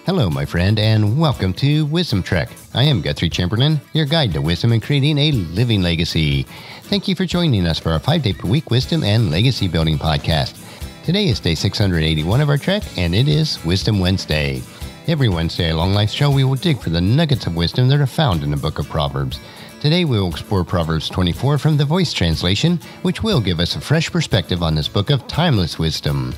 Hello, my friend, and welcome to Wisdom Trek. I am Guthrie Chamberlain, your guide to wisdom and creating a living legacy. Thank you for joining us for our 5-day-per-week wisdom and legacy building podcast. Today is day 681 of our trek, and it is Wisdom Wednesday. Every Wednesday along Life's Show, we will dig for the nuggets of wisdom that are found in the book of Proverbs. Today, we will explore Proverbs 24 from the Voice translation, which will give us a fresh perspective on this book of timeless wisdom.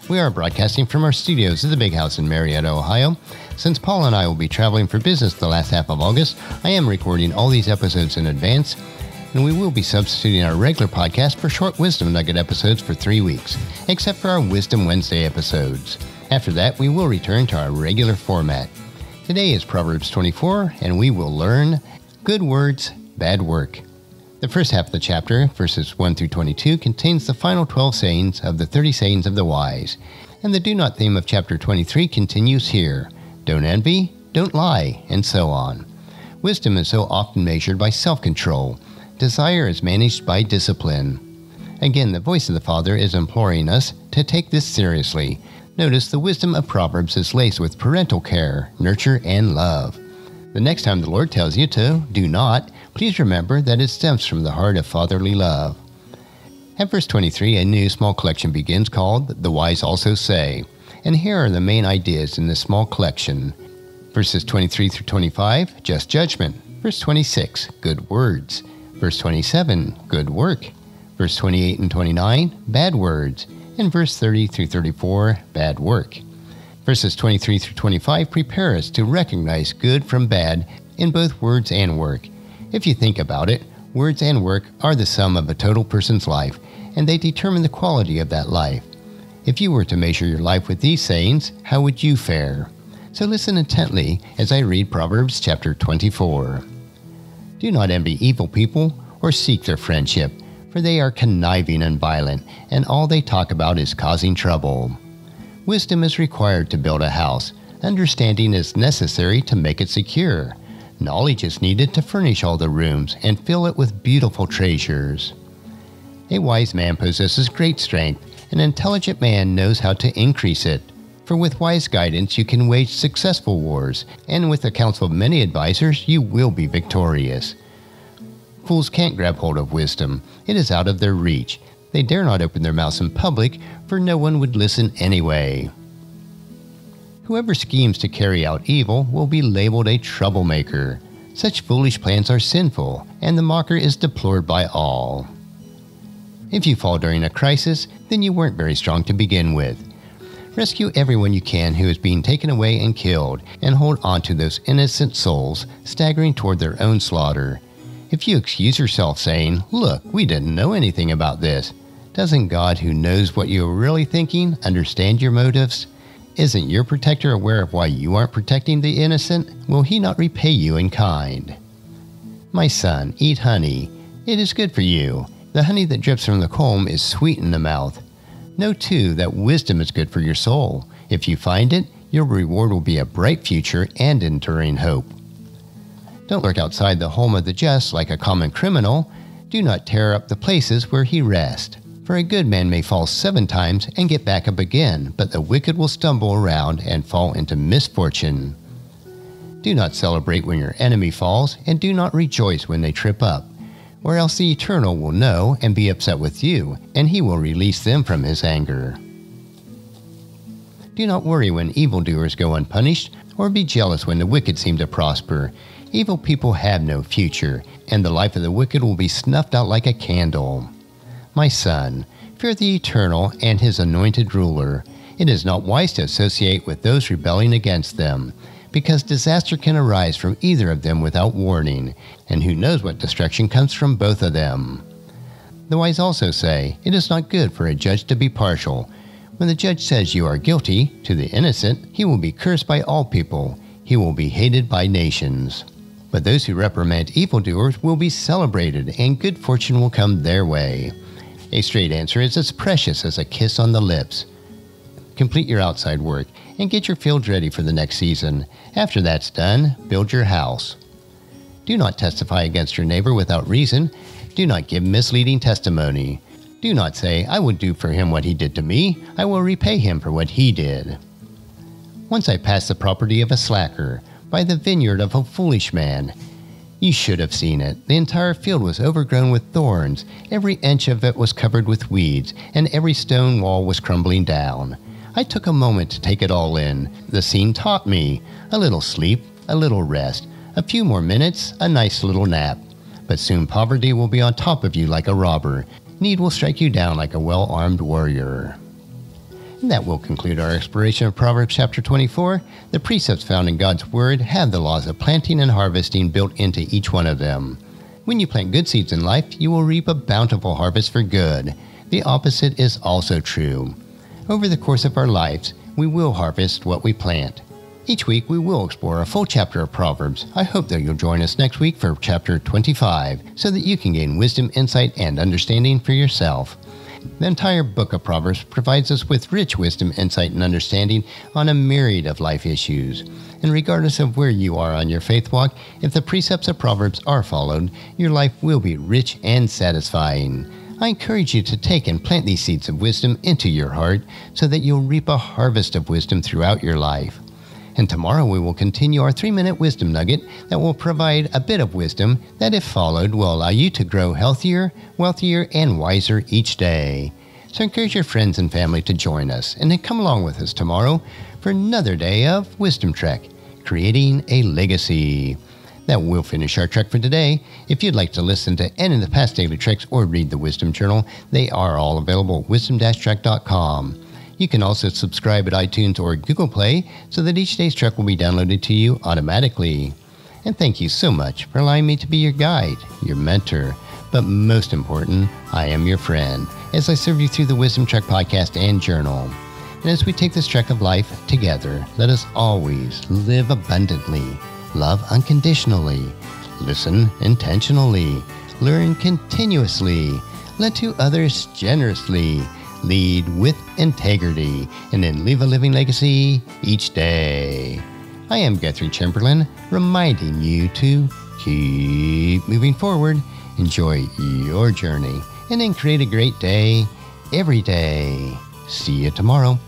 We are broadcasting from our studios at the Big House in Marietta, Ohio. Since Paula and I will be traveling for business the last half of August, I am recording all these episodes in advance, and we will be substituting our regular podcast for short Wisdom Nugget episodes for 3 weeks, except for our Wisdom Wednesday episodes. After that, we will return to our regular format. Today is Proverbs 24, and we will learn good words, bad work. The first half of the chapter, verses 1 through 22, contains the final 12 sayings of the 30 sayings of the wise. And the do not theme of chapter 23 continues here. Don't envy, don't lie, and so on. Wisdom is so often measured by self-control. Desire is managed by discipline. Again, the voice of the Father is imploring us to take this seriously. Notice the wisdom of Proverbs is laced with parental care, nurture, and love. The next time the Lord tells you to do not, please remember that it stems from the heart of fatherly love. At verse 23, a new small collection begins called The Wise Also Say. And here are the main ideas in this small collection. Verses 23 through 25, just judgment. Verse 26, good words. Verse 27, good work. Verse 28 and 29, bad words. And verse 30 through 34, bad work. Verses 23 through 25 prepare us to recognize good from bad in both words and work. If you think about it, words and work are the sum of a total person's life, and they determine the quality of that life. If you were to measure your life with these sayings, how would you fare? So listen intently as I read Proverbs chapter 24. Do not envy evil people or seek their friendship, for they are conniving and violent, and all they talk about is causing trouble. Wisdom is required to build a house. Understanding is necessary to make it secure. Knowledge is needed to furnish all the rooms and fill it with beautiful treasures. A wise man possesses great strength. An intelligent man knows how to increase it. For with wise guidance you can wage successful wars, and with the counsel of many advisers you will be victorious. Fools can't grab hold of wisdom. It is out of their reach. They dare not open their mouths in public, for no one would listen anyway. Whoever schemes to carry out evil will be labeled a troublemaker. Such foolish plans are sinful, and the mocker is deplored by all. If you fall during a crisis, then you weren't very strong to begin with. Rescue everyone you can who is being taken away and killed, and hold on to those innocent souls staggering toward their own slaughter. If you excuse yourself saying, "Look, we didn't know anything about this," doesn't God, who knows what you are really thinking, understand your motives? Isn't your protector aware of why you aren't protecting the innocent? Will he not repay you in kind? My son, eat honey. It is good for you. The honey that drips from the comb is sweet in the mouth. Know, too, that wisdom is good for your soul. If you find it, your reward will be a bright future and enduring hope. Don't lurk outside the home of the just like a common criminal. Do not tear up the places where he rests. For a good man may fall 7 times and get back up again, but the wicked will stumble around and fall into misfortune. Do not celebrate when your enemy falls, and do not rejoice when they trip up, or else the Eternal will know and be upset with you, and he will release them from his anger. Do not worry when evildoers go unpunished, or be jealous when the wicked seem to prosper. Evil people have no future, and the life of the wicked will be snuffed out like a candle. My son, fear the Eternal and his anointed ruler. It is not wise to associate with those rebelling against them, because disaster can arise from either of them without warning, and who knows what destruction comes from both of them. The wise also say, it is not good for a judge to be partial. When the judge says you are guilty to the innocent, he will be cursed by all people. He will be hated by nations. But those who reprimand evildoers will be celebrated, and good fortune will come their way. A straight answer is as precious as a kiss on the lips. Complete your outside work and get your field ready for the next season. After that's done, build your house. Do not testify against your neighbor without reason. Do not give misleading testimony. Do not say, I will do for him what he did to me. I will repay him for what he did. Once I passed the property of a slacker, by the vineyard of a foolish man. You should have seen it. The entire field was overgrown with thorns. Every inch of it was covered with weeds, and every stone wall was crumbling down. I took a moment to take it all in. The scene taught me. A little sleep, a little rest, a few more minutes, a nice little nap. But soon poverty will be on top of you like a robber. Need will strike you down like a well-armed warrior. And that will conclude our exploration of Proverbs chapter 24. The precepts found in God's Word have the laws of planting and harvesting built into each one of them. When you plant good seeds in life, you will reap a bountiful harvest for good. The opposite is also true. Over the course of our lives, we will harvest what we plant. Each week, we will explore a full chapter of Proverbs. I hope that you'll join us next week for chapter 25, so that you can gain wisdom, insight, and understanding for yourself. The entire book of Proverbs provides us with rich wisdom, insight, and understanding on a myriad of life issues. And regardless of where you are on your faith walk, if the precepts of Proverbs are followed, your life will be rich and satisfying. I encourage you to take and plant these seeds of wisdom into your heart so that you'll reap a harvest of wisdom throughout your life. And tomorrow we will continue our 3-minute Wisdom Nugget that will provide a bit of wisdom that, if followed, will allow you to grow healthier, wealthier, and wiser each day. So encourage your friends and family to join us and then come along with us tomorrow for another day of Wisdom Trek, creating a legacy. That will finish our trek for today. If you'd like to listen to any of the past daily treks or read the Wisdom Journal, they are all available at wisdom-trek.com. You can also subscribe at iTunes or Google Play so that each day's trek will be downloaded to you automatically. And thank you so much for allowing me to be your guide, your mentor, but most important, I am your friend as I serve you through the Wisdom Trek podcast and journal. And as we take this trek of life together, let us always live abundantly, love unconditionally, listen intentionally, learn continuously, lend to others generously, lead with integrity, and then leave a living legacy each day. I am Guthrie Chamberlain, reminding you to keep moving forward, enjoy your journey, and then create a great day every day. See you tomorrow.